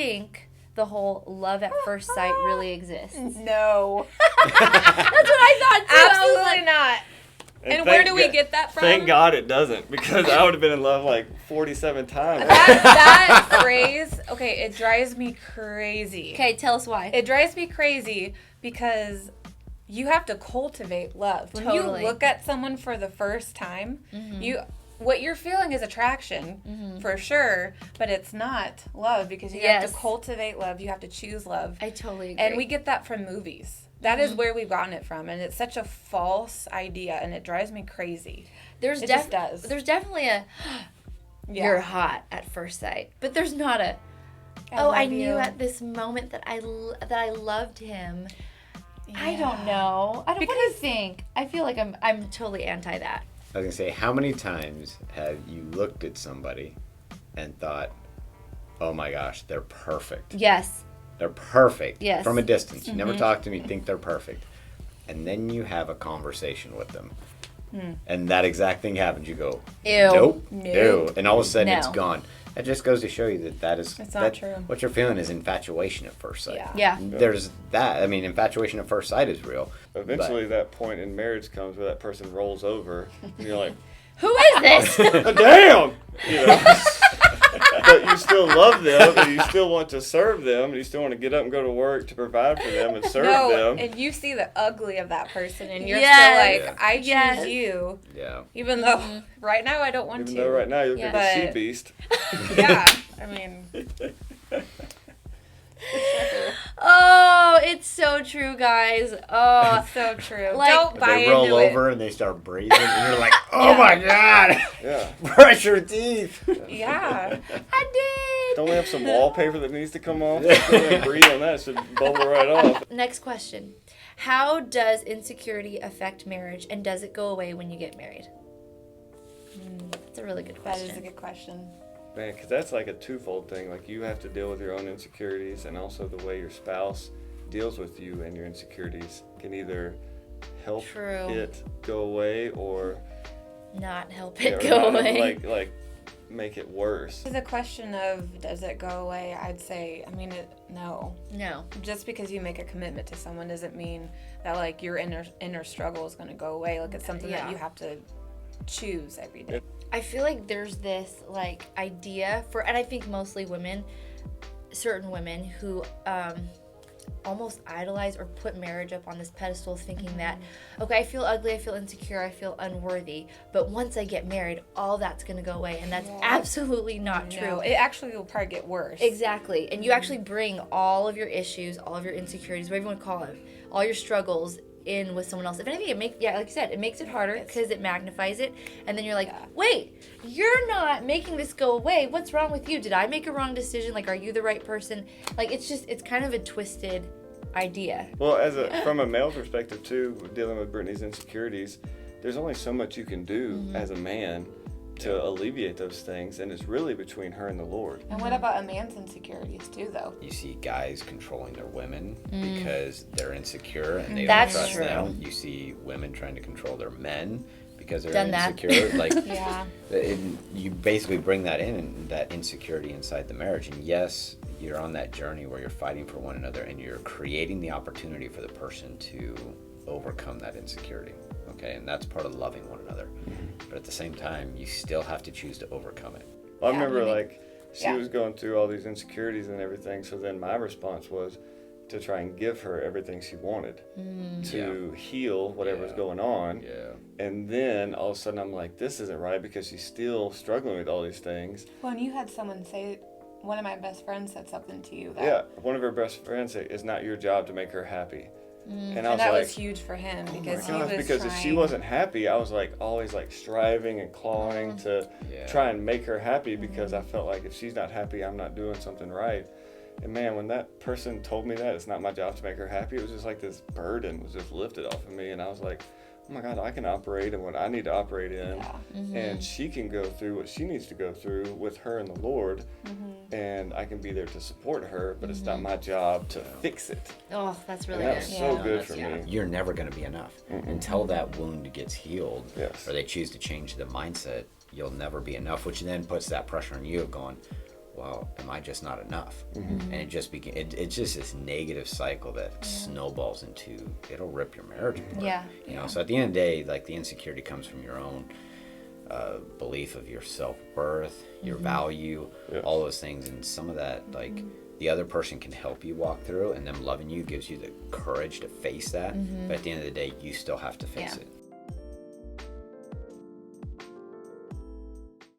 think the whole love at first sight really exists? No. That's what I thought too. Absolutely not. And where do we get that from? Thank God it doesn't, because I would have been in love like 47 times. That phrase, okay, it drives me crazy. Okay, tell us why. It drives me crazy because you have to cultivate love. When you look at someone for the first time, what you're feeling is attraction, for sure, but it's not love, because you have to cultivate love. You have to choose love. I totally agree. And we get that from movies. That is where we've gotten it from, and it's such a false idea, and it drives me crazy. It just does. There's definitely a you're hot at first sight, but there's not a I knew at this moment that I loved him. Yeah. I don't know. What do you think? I feel like I'm totally anti that. I was gonna say, how many times have you looked at somebody and thought, "Oh my gosh, they're perfect." Yes. They're perfect. Yes. From a distance. You never talk to me, think they're perfect. And then you have a conversation with them. And that exact thing happens. You go, ew. Nope. Ew. And all of a sudden it's gone. That just goes to show you that is... It's not true. What you're feeling is infatuation at first sight. Yeah. There's that. I mean, infatuation at first sight is real. Eventually that point in marriage comes where that person rolls over and you're like, who is this? Damn! You know? But you still love them, and you still want to serve them, and you still want to get up and go to work to provide for them and serve them. And you see the ugly of that person, and you're still like, I choose you. Yeah. Even though right now I don't want to. Even though right now you're like a she beast. Yeah. I mean. Oh, it's so true, guys. Oh, it's so true. Like, don't buy into it. They roll over and they start breathing, and you're like, oh my God. Yeah. Brush your teeth. Yeah. I did. Don't we have some wallpaper that needs to come off? Just go ahead and breathe on that. It should bubble right off. Next question. How does insecurity affect marriage, and does it go away when you get married? That's a really good question. That is a good question. Man, because that's like a twofold thing. Like, you have to deal with your own insecurities, and also the way your spouse deals with you and your insecurities can either help it go away or not help it go away. Like make it worse. The question of does it go away? I'd say, no. No. Just because you make a commitment to someone doesn't mean that like your inner struggle is going to go away. Like, it's something that you have to choose every day. I feel like there's this like idea and I think mostly women, certain women who almost idolize or put marriage up on this pedestal, thinking that, okay, I feel ugly, I feel insecure, I feel unworthy, but once I get married, all that's going to go away, and that's absolutely not true. It actually will probably get worse. Exactly, and you actually bring all of your issues, all of your insecurities, whatever you want to call it, all your struggles in with someone else. If anything, like you said, it makes it harder because it magnifies it, and then you're like, wait, you're not making this go away. What's wrong with you? Did I make a wrong decision? Like, are you the right person? Like, it's kind of a twisted idea. Well, from a male perspective too, dealing with Brittany's insecurities, there's only so much you can do as a man to alleviate those things, and it's really between her and the Lord. And what about a man's insecurities too, though? You see guys controlling their women because they're insecure and they don't trust them. You see women trying to control their men because they're insecure. Like, you basically bring that in, that insecurity inside the marriage. And yes, you're on that journey where you're fighting for one another, and you're creating the opportunity for the person to overcome that insecurity. Okay, and that's part of loving one another. But at the same time, you still have to choose to overcome it. Well, I remember she was going through all these insecurities and everything, so then my response was to try and give her everything she wanted to heal whatever's going on. And then all of a sudden I'm like, this isn't right, because she's still struggling with all these things. Well, and you had someone say, one of my best friends said something to you that... one of her best friends said, it's not your job to make her happy. And that was huge for him, because he was because if she wasn't happy, I was like always like striving and clawing to try and make her happy, because I felt like if she's not happy, I'm not doing something right. And man, when that person told me that it's not my job to make her happy, it was just like this burden was just lifted off of me, and I was like, oh my God, I can operate in what I need to operate in, and she can go through what she needs to go through with her and the Lord, and I can be there to support her, but it's not my job to fix it. Oh, that's really good. That was so good for me. You're never going to be enough. Until that wound gets healed, or they choose to change the mindset, you'll never be enough, which then puts that pressure on you of going, well, am I just not enough? And it just it's just this negative cycle that snowballs into, it'll rip your marriage apart. You know, so at the end of the day, like, the insecurity comes from your own belief of your self-worth, your value, all those things. And some of that, like, the other person can help you walk through, and them loving you gives you the courage to face that. But at the end of the day, you still have to face it.